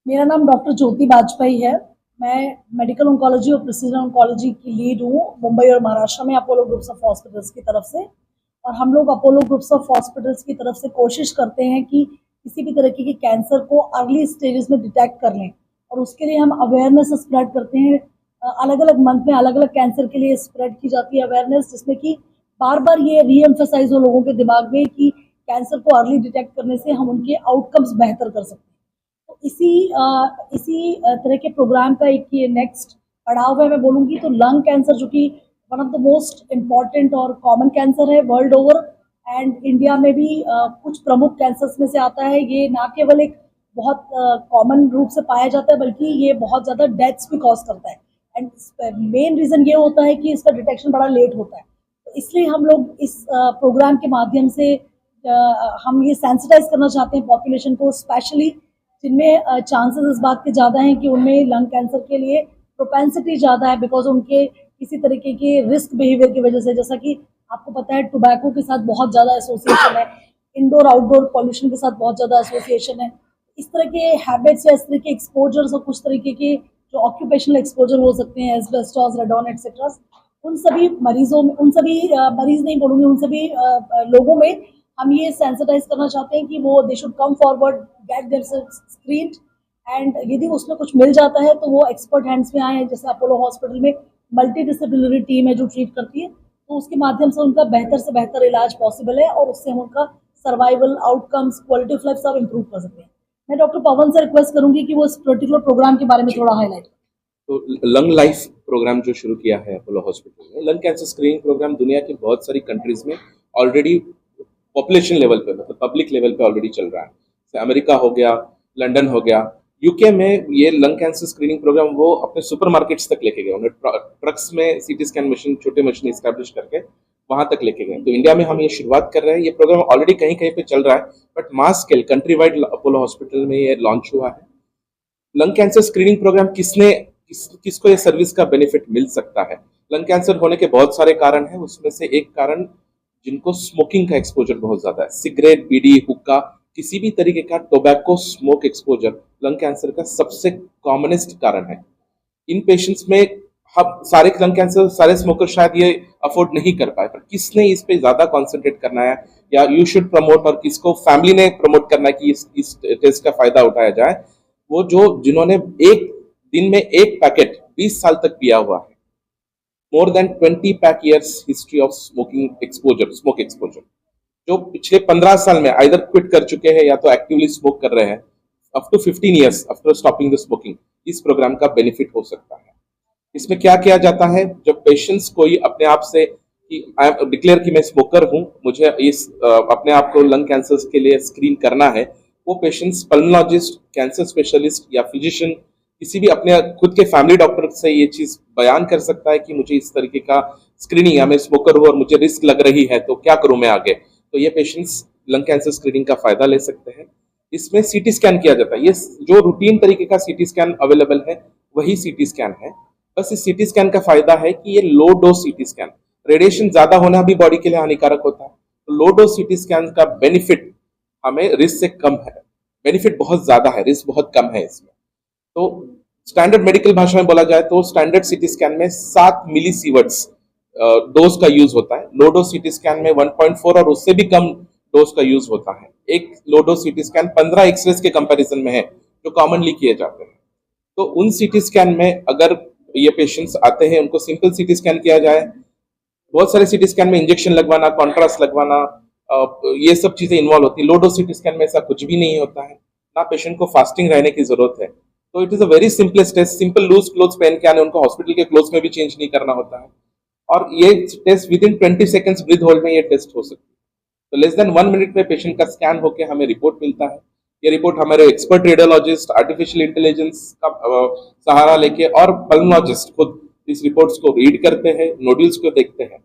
मेरा नाम डॉक्टर ज्योति बाजपेयी है। मैं मेडिकल ऑन्कोलॉजी और प्रिसीजन ऑन्कोलॉजी की लीड हूँ मुंबई और महाराष्ट्र में अपोलो ग्रुप्स ऑफ हॉस्पिटल्स की तरफ से। और हम लोग अपोलो ग्रुप्स ऑफ हॉस्पिटल्स की तरफ से कोशिश करते हैं कि किसी भी तरीके के कैंसर को अर्ली स्टेजेस में डिटेक्ट कर लें, और उसके लिए हम अवेयरनेस स्प्रेड करते हैं। अलग अलग मंथ में अलग अलग कैंसर के लिए स्प्रेड की जाती है अवेयरनेस, जिसमें कि बार बार ये रीएम्फेसाइज हो लोगों के दिमाग में कि कैंसर को अर्ली डिटेक्ट करने से हम उनके आउटकम्स बेहतर कर सकते हैं। तो इसी तरह के प्रोग्राम का एक ये नेक्स्ट पड़ाव है। मैं बोलूँगी तो लंग कैंसर, जो कि one of the most important और कॉमन कैंसर है वर्ल्ड ओवर, एंड इंडिया में भी कुछ प्रमुख कैंसर्स में से आता है। ये ना केवल एक बहुत कॉमन रूप से पाया जाता है, बल्कि ये बहुत ज़्यादा डेथ्स भी कॉज करता है। एंड मेन रीज़न ये होता है कि इसका डिटेक्शन बड़ा लेट होता है। तो इसलिए हम लोग इस प्रोग्राम के माध्यम से हम ये सेंसिटाइज करना चाहते हैं पॉपुलेशन को, स्पेशली जिनमें चांसेस इस बात के ज़्यादा हैं कि उनमें लंग कैंसर के लिए प्रोपेंसिटी ज़्यादा है, बिकॉज उनके किसी तरीके के रिस्क बिहेवियर की वजह से। जैसा कि आपको पता है, टोबैको के साथ बहुत ज़्यादा एसोसिएशन है, इंडोर आउटडोर पॉल्यूशन के साथ बहुत ज़्यादा एसोसिएशन है। इस तरह के हैबिट्स या इस तरह के एक्सपोजर्स और कुछ तरीके के जो ऑक्यूपेशनल एक्सपोजर हो सकते हैं, एस्बेस्टॉस, रेडॉन एक्सेट्रा, उन सभी मरीजों में, उन सभी मरीज नहीं बोलूँगी, उन सभी लोगों में हम ये सेंसिटाइज करना चाहते हैं कि वो they should come forward, get themselves screened, and यदि उसमें कुछ मिल जाता है तो वो एक्सपर्ट हैंड्स में आए हैं। जैसे अपोलो हॉस्पिटल में मल्टी डिसिप्लिनरी टीम है जो ट्रीट करती है, तो उसके माध्यम से उनका बेहतर से बेहतर इलाज पॉसिबल है, और उससे हम उनका survival, outcomes, quality of life सब इम्प्रूव कर सकते हैं। मैं डॉक्टर पवन से रिक्वेस्ट करूंगी कि वो इस पर्टिकुलर प्रोग्राम के बारे में थोड़ा हाईलाइट। तो लंग लाइफ प्रोग्राम जो शुरू किया है अपोलो हॉस्पिटल में, लंग कैंसर स्क्रीनिंग प्रोग्राम दुनिया की बहुत सारी कंट्रीज में ऑलरेडी पॉपुलेशन लेवल पे, मतलब पब्लिक लेवल पे ऑलरेडी चल रहा है। जैसे अमेरिका हो गया, लंदन हो गया, यूके में ये लंग कैंसर स्क्रीनिंग प्रोग्राम वो अपने सुपरमार्केट्स तक लेके गए। उन्हें ट्रक्स में सीटी स्कैन मशीन, छोटे मशीन इस्टेब्लिश करके वहां तक लेके गए। तो इंडिया में हम ये शुरुआत कर रहे हैं। ये प्रोग्राम ऑलरेडी कहीं कहीं पे चल रहा है, but mass scale country wide Apollo hospital में ये लॉन्च हुआ है। लंग कैंसर स्क्रीनिंग प्रोग्राम किसको ये सर्विस का बेनिफिट मिल सकता है? लंग कैंसर होने के बहुत सारे कारण हैं, उसमें से एक कारण जिनको स्मोकिंग का एक्सपोजर बहुत ज्यादा है, सिगरेट, बीड़ी, हुक्का, किसी भी तरीके का tobacco smoke exposure lung cancer का सबसे कॉमनेस्ट कारण है। इन पेशेंट्स में हम सारे लंग कैंसर, सारे स्मोकर शायद ये अफोर्ड नहीं कर पाए, पर किसने इस पे ज्यादा कॉन्सेंट्रेट करना है या यू शुड प्रमोट, और किसको फैमिली ने प्रमोट करना है कि इस टेस्ट का फायदा उठाया जाए, वो जिन्होंने एक दिन में एक पैकेट 20 साल तक पिया हुआ है, more than 20 pack years history of smoke exposure, जो पिछले 15 साल में आइदर क्विट कर चुके हैं या तो एक्टिवली स्मोक कर रहे हैं, up to 15 years after stopping the smoking, इस प्रोग्राम का बेनिफिट हो सकता है। इसमें क्या किया जाता है, जब पेशेंट्स कोई अपने आप से कि आई डिक्लेयर कि मैं स्मोकर हूं, मुझे इस अपने आप को लंग कैंसर के लिए स्क्रीन करना है, वो पेशेंट्स पल्मोलॉजिस्ट, कैंसर स्पेशलिस्ट या फिजिशियन, किसी भी अपने खुद के फैमिली डॉक्टर से ये चीज बयान कर सकता है कि मुझे इस तरीके का स्क्रीनिंग, या मैं स्मोकर हूं और मुझे रिस्क लग रही है तो क्या करूं मैं आगे। तो ये पेशेंट्स लंग कैंसर स्क्रीनिंग का फायदा ले सकते हैं। इसमें सीटी स्कैन किया जाता है। ये जो रूटीन तरीके का सीटी स्कैन अवेलेबल है वही सीटी स्कैन है। बस इस सीटी स्कैन का फायदा है कि ये लो डोज सीटी स्कैन, रेडिएशन ज्यादा होना भी बॉडी के लिए हानिकारक होता है, तो लो डोज सीटी स्कैन का बेनिफिट हमें रिस्क से कम है। बेनिफिट बहुत ज्यादा है, रिस्क बहुत कम है इसमें। तो स्टैंडर्ड मेडिकल भाषा में बोला जाए तो स्टैंडर्ड सीटी स्कैन में 7 मिलीसीवर्ट्स डोज का यूज होता है। लो डोज सीटी स्कैन में 1.4 और उससे भी कम डोज का यूज होता है। एक low dose CT scan 15 X rays के कंपैरिजन में है जो कॉमनली किए जाते हैं। तो उन सीटी स्कैन में अगर ये पेशेंट्स आते हैं, उनको सिंपल सीटी स्कैन किया जाए। बहुत सारे सीटी स्कैन में इंजेक्शन लगवाना, कॉन्ट्रास्ट लगवाना, ये सब चीजें इन्वॉल्व होती है। लो डोज सीटी स्कैन में ऐसा कुछ भी नहीं होता है, ना पेशेंट को फास्टिंग रहने की जरूरत है। तो it is a very simplest test. Simple loose clothes पहन के आने, उनको हॉस्पिटल के क्लोथ्स में भी चेंज नहीं करना होता है, और ये test within 20 seconds breath hold में ये टेस्ट हो सकती है। तो लेस देन 1 मिनट में पेशेंट का स्कैन होकर हमें रिपोर्ट मिलता है। ये रिपोर्ट हमारे एक्सपर्ट रेडियोलॉजिस्ट, आर्टिफिशियल इंटेलिजेंस का सहारा लेके और पल्मोलॉजिस्ट खुद इस रिपोर्ट्स को रीड करते हैं, नोड्यूल्स को देखते हैं।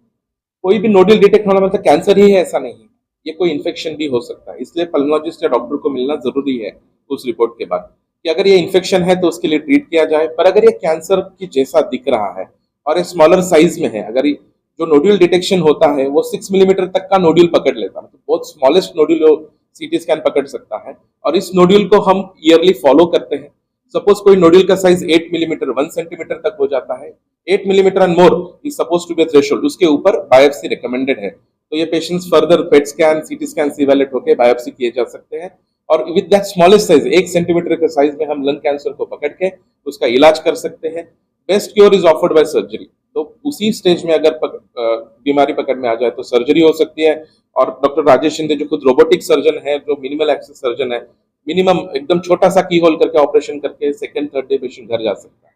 कोई भी नोड्यूल डिटेक्ट होना मतलब कैंसर ही है ऐसा नहीं है, ये कोई इन्फेक्शन भी हो सकता है। इसलिए पल्मोलॉजिस्ट या डॉक्टर को मिलना जरूरी है उस रिपोर्ट के बाद, कि अगर ये इन्फेक्शन है तो उसके लिए ट्रीट किया जाए। पर अगर ये कैंसर की जैसा दिख रहा है और ये स्मॉलर साइज में है, अगर जो नोड्यूल डिटेक्शन होता है वो 6 मिलीमीटर तक का नोड्यूल पकड़ लेता है, तो बहुत स्मॉलेस्ट नोड्यूल सीटी स्कैन पकड़ सकता है, और इस नोड्यूल को हम ईयरली फॉलो करते हैं। सपोज कोई नोड्यूल का साइज 8 मिलीमीटर 1 सेंटीमीटर तक हो जाता है, 8 millimetre and more is suppose to be threshold, उसके ऊपर बायोप्सी रिकमेंडेड है। तो ये patients further PET scan CT scan से इवैल्यूएट होकर बायोप्सी किए जा सकते हैं, और with that smallest size 1 centimetre के साइज में हम लंग कैंसर को पकड़ के उसका इलाज कर सकते हैं। Best cure is offered by surgery. तो उसी स्टेज में अगर बीमारी पकड़ में आ जाए तो सर्जरी हो सकती है, और डॉक्टर राजेश शिंदे जो खुद रोबोटिक सर्जन है, जो मिनिमल एक्सेस सर्जन है, मिनिमम एकदम छोटा सा की होल करके ऑपरेशन करके सेकंड थर्ड डे पेशेंट घर जा सकता है।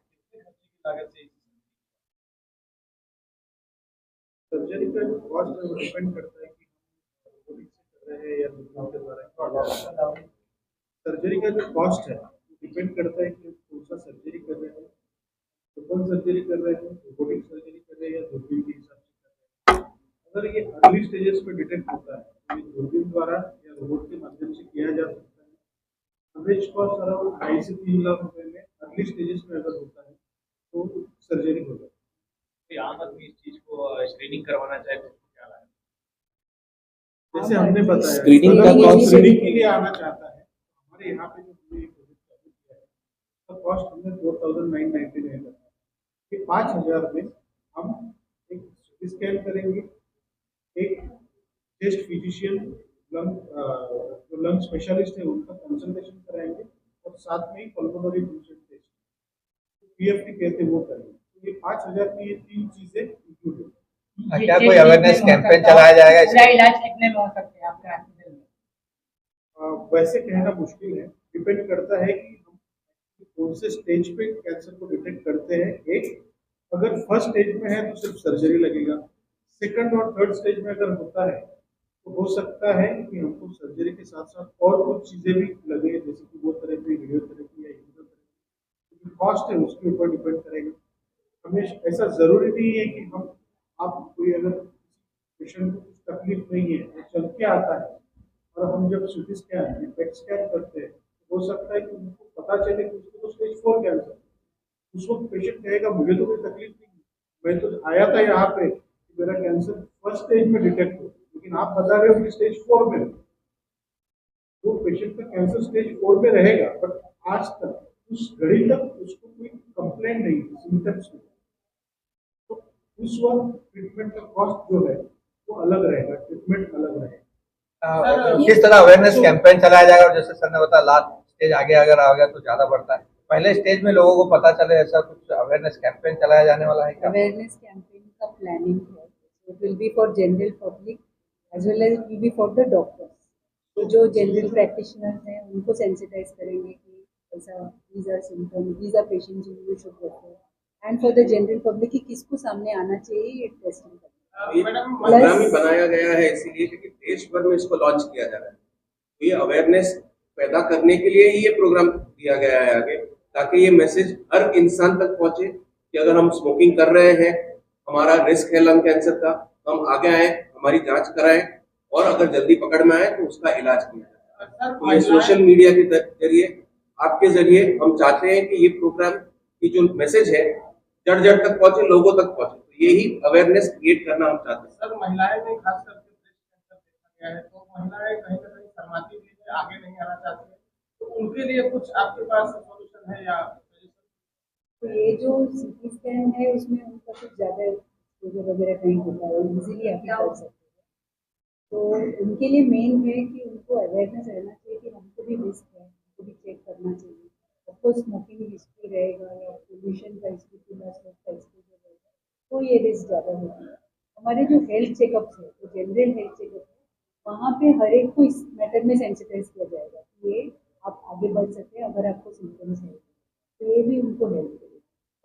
सर्जरी का जो कॉस्ट है वो डिपेंड करता है कि रोबोटिक से कर रहे हैं या दूसरों के द्वारा। सर्जरी का जो कॉस्ट है वो डिपेंड करता है कि हम कौन सा सर्जरी कर रहे हैं, ओपन सर्जरी कर रहे हैं, रोबोटिक सर्जरी कर रहे हैं या दूरबीन के हिसाब से कर रहे हैं। अगर ये अर्ली स्टेजेस पे डिटेक्ट होता है तो ये दूरबीन द्वारा या रोबोट के माध्यम से किया जा सकता है। एवरेज कॉस्ट अराउंड 2.5 से 3 लाख रुपए में अर्ली स्टेजेस में अगर होता है तो सर्जरी हो जाती है। यहाँ आदमी इस चीज को स्क्रीनिंग करवाना चाहे तो क्या है? जैसे हमने बताया स्क्रीनिंग का अगर कोई कॉस्ट स्क्रीनिंग के लिए आना चाहता है, हमारे यहाँ पे जो हमने एक प्रोजेक्ट चालू किया है उसका कॉस्ट हमने 4,999 रखा है। ये 5,000 में हम एक सीटी स्कैन करेंगे, एक चेस्ट फिजिशियन जो लंग स्पेशलिस्ट है उनका कंसल्टेशन कराएंगे, और साथ में ही पल्मोनरी फंक्शन टेस्ट पीएफटी कहते हैं वो करेंगे। तो ये 5,000 की ये 3 चीजें इंक्लूड है। क्या कोई अवेयरनेस कैंपेन चलाया जाएगा इसका इलाज कितने में हो सकते हैं आपके हॉस्पिटल में? वैसे कहना मुश्किल है, डिपेंड करता है कि हम कौन से स्टेज पे कैंसर को डिटेक्ट करते हैं। एक अगर फर्स्ट स्टेज में है तो सिर्फ सर्जरी लगेगा, सेकंड और थर्ड स्टेज में अगर होता है तो हो सकता है कि हमको सर्जरी के साथ साथ और कुछ चीजें भी लगे, जैसे कि वो थेरेपी, रेडियोथेरेपी या इम्यूनोथेरेपी। कॉस्ट है उसके ऊपर डिपेंड करेगा। हमें ऐसा जरूरी नहीं है कि हम आप कोई अगर पेशेंट को कुछ तकलीफ नहीं है वो चल के आता है और हम जब सीटी स्कैन या पेट स्कैन करते हैं तो हो सकता है कि उनको पता चले कि उसको तो स्टेज 4 कैंसर। उस वक्त पेशेंट कहेगा मुझे तो कोई तकलीफ नहीं, मैं तो आया था यहाँ पे कि मेरा कैंसर फर्स्ट स्टेज में डिटेक्ट हो, लेकिन आप बता रहे हो कि स्टेज 4 में। वो पेशेंट का कैंसर स्टेज 4 में रहेगा, बट आज तक उस घड़ी तक उसको कोई कंप्लेंट नहीं, सिम्टम्स नहीं। तो उस वक्त ट्रीटमेंट का कॉस्ट जो है वो अलग रहेगा, ट्रीटमेंट अलग रहेगा। किस तरह अवेयरनेस कैंपेन चलाया जाएगा? और जैसे सर ने बताया लास्ट स्टेज आगे अगर आ गया तो ज्यादा बढ़ता है, पहले स्टेज में लोगों को पता चले, ऐसा कुछ अवेयरनेस कैंपेन चलाया जाने वाला है क्या? अवेयरनेस कैंपेन का प्लानिंग है, it will be for general public as well as will be for the doctors. तो जो जनरल प्रैक्टिशनर्स हैं उनको सेंसिटाइज करेंगे कि ऐसा these are symptoms, these are patients you should refer, and for the general public कि किसको सामने आना चाहिए ये टेस्टिंग करना। ये प्रोग्राम ही बनाया गया है इसीलिए क्योंकि देश भर में इसको लॉन्च किया जा रहा है। तो ये अवेयरनेस पैदा करने के लिए ही ये प्रोग्राम दिया गया है आगे, ताकि ये मैसेज हर इंसान तक पहुंचे कि अगर हम स्मोकिंग कर रहे हैं, हमारा रिस्क है लंग कैंसर का, तो हम आगे आए, हमारी जांच कराएं, और अगर जल्दी पकड़ में आए तो उसका इलाज किया जाए। तो ये सोशल मीडिया के जरिए, आपके जरिए हम चाहते हैं कि ये प्रोग्राम की जो मैसेज है जड़ जड़ तक पहुंचे, लोगों तक पहुंचे। तो यही अवेयरनेस क्रिएट करना हम चाहते हैं। सर महिलाएं में खास करके ब्रेस्ट कैंसर देखा गया है, तो महिलाएं कहीं ना कहीं शर्माती भी है, आगे नहीं आना चाहती है, तो उनके लिए कुछ आपके पास सॉल्यूशन है या? तो ये जो सीटी स्कैन है उसमें उनका कुछ ज़्यादा एक्सपोजर वगैरह नहीं होता है, इजीली अप्लाई कर सकते हैं। तो उनके लिए मेन है कि उनको अवेयरनेस रहना चाहिए कि हमको भी रिस्क है, हमको भी चेक करना चाहिए। ऑफकोर्स स्मोकिंग हिस्ट्री रहेगा या पोल्यूशन का हिस्ट्री, स्मोक का हिस्ट्री रहेगा तो ये रिस्क ज़्यादा होती है। हमारे जो हेल्थ चेकअप्स है, जो जनरल हेल्थ चेकअप है, वहाँ पे हर एक को इस मैटर में सेंसिटाइज किया जाएगा कि ये आप आगे बढ़ सकते हैं अगर आपको सिम्टम्स है, तो ये भी उनको हेल्प करेगा।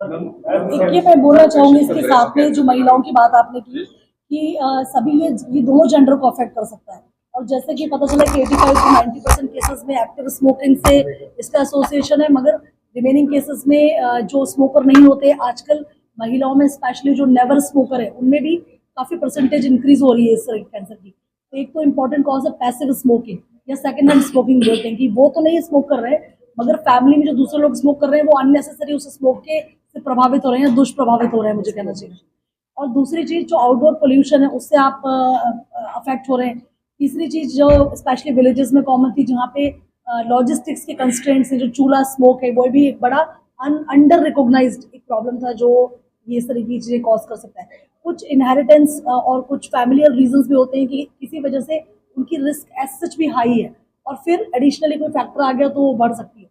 देखिए, मैं बोलना चाहूंगी इसके साथ में जो महिलाओं की बात आपने की कि सभी ये दोनों जेंडर को अफेक्ट कर सकता है। और जैसे कि पता चला कि 85 से 90% केसेस में एक्टिव स्मोकिंग से इसका एसोसिएशन है, मगर रिमेनिंग केसेस में जो स्मोकर नहीं होते, आजकल महिलाओं में स्पेशली जो नेवर स्मोकर है उनमें भी काफ़ी परसेंटेज इंक्रीज हो रही है इस कैंसर की। तो एक तो इम्पॉर्टेंट कॉज है पैसिव स्मोकिंग या सेकेंड हैंड स्मोकिंग बोलते हैं, कि वो तो नहीं स्मोक कर रहे हैं मगर फैमिली में जो दूसरे लोग स्मोक कर रहे हैं वो अननेसेसरी उस स्मोक के से प्रभावित हो रहे हैं, दुष्प्रभावित हो रहे हैं, मुझे कहना चाहिए। और दूसरी चीज़ जो आउटडोर पोल्यूशन है उससे आप अफेक्ट हो रहे हैं। तीसरी चीज जो स्पेशली विलेजेस में कॉमन थी, जहाँ पे लॉजिस्टिक्स के कंस्ट्रेंट्स है, जो चूल्हा स्मोक है, वो भी एक बड़ा अंडर रिकॉग्नाइज्ड एक प्रॉब्लम था जो ये इस तरह की चीजें कॉज कर सकता है। कुछ इनहेरिटेंस और कुछ फैमिलियल रीजंस भी होते हैं कि किसी वजह से उनकी रिस्क एज सच भी हाई है, और फिर एडिशनली कोई फैक्टर आ गया तो वो बढ़ सकती है।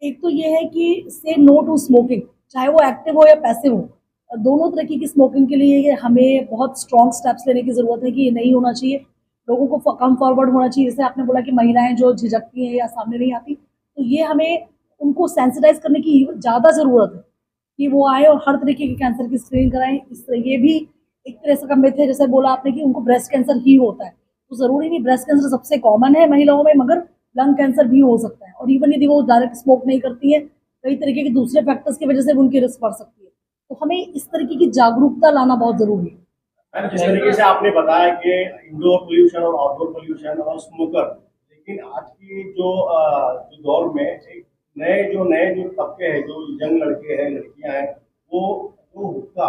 एक तो ये है कि से नो टू स्मोकिंग, चाहे वो एक्टिव हो या पैसिव हो, दोनों तरह की स्मोकिंग के लिए हमें बहुत स्ट्रॉन्ग स्टेप्स लेने की जरूरत है कि ये नहीं होना चाहिए। लोगों को कम फॉरवर्ड होना चाहिए, जैसे आपने बोला कि महिलाएं जो झिझकती हैं या सामने नहीं आती, तो ये हमें उनको सेंसिटाइज करने की ज़्यादा ज़रूरत है कि वो आए और हर तरीके के कैंसर की स्क्रीनिंग कराएं। इस तरह ये भी एक तरह से मिथ है, जैसे बोला आपने कि उनको ब्रेस्ट कैंसर ही होता है, तो ज़रूरी नहीं ब्रेस्ट कैंसर सबसे कॉमन है महिलाओं में, मगर लंग कैंसर भी हो सकता है। और इवन यदि वो डायरेक्ट स्मोक नहीं करती है, कई तरीके के दूसरे फैक्टर्स की वजह से भी उनकी रिस्क बढ़ सकती है। तो हमें इस तरीके की जागरूकता लाना बहुत ज़रूरी है। मैम, जिस तरीके से आपने बताया कि इंडोर पोल्यूशन और आउटडोर पोल्यूशन और स्मोकर, लेकिन आज की जो दौर में एक नए जो तबके हैं, जो यंग लड़के हैं, लड़कियां हैं, वो जो हुक्का,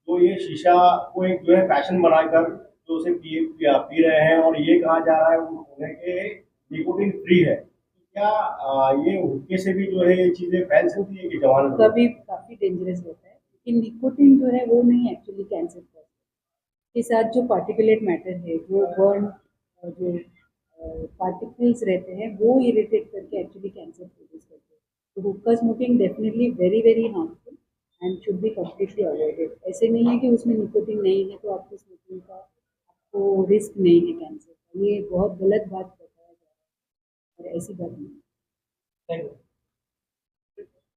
जो ये शीशा को एक जो है फैशन बनाकर जो उसे पी रहे हैं, और ये कहा जा रहा है उन्हें कि निकोटीन फ्री है। तो क्या ये हुक्के से भी जो है ये चीजें फैल सकती है कि जवान कभी काफी डेंजरस होता है, लेकिन निकोटीन जो है वो नहीं एक्चुअली कैंसर का के साथ जो पार्टिकुलेट मैटर है, जो बर्न जो पार्टिकल्स रहते हैं, वो इरिटेट करके एक्चुअली कैंसर प्रोड्यूस करते हैं। तो हुक्का smoking definitely very very harmful and should be completely avoided. ऐसे नहीं है कि उसमें निकोटीन नहीं है तो आपको स्मोकिंग का आपको रिस्क नहीं है कैंसर का, ये बहुत गलत बात बताया जा रहा है और ऐसी बात नहीं है। Thank you.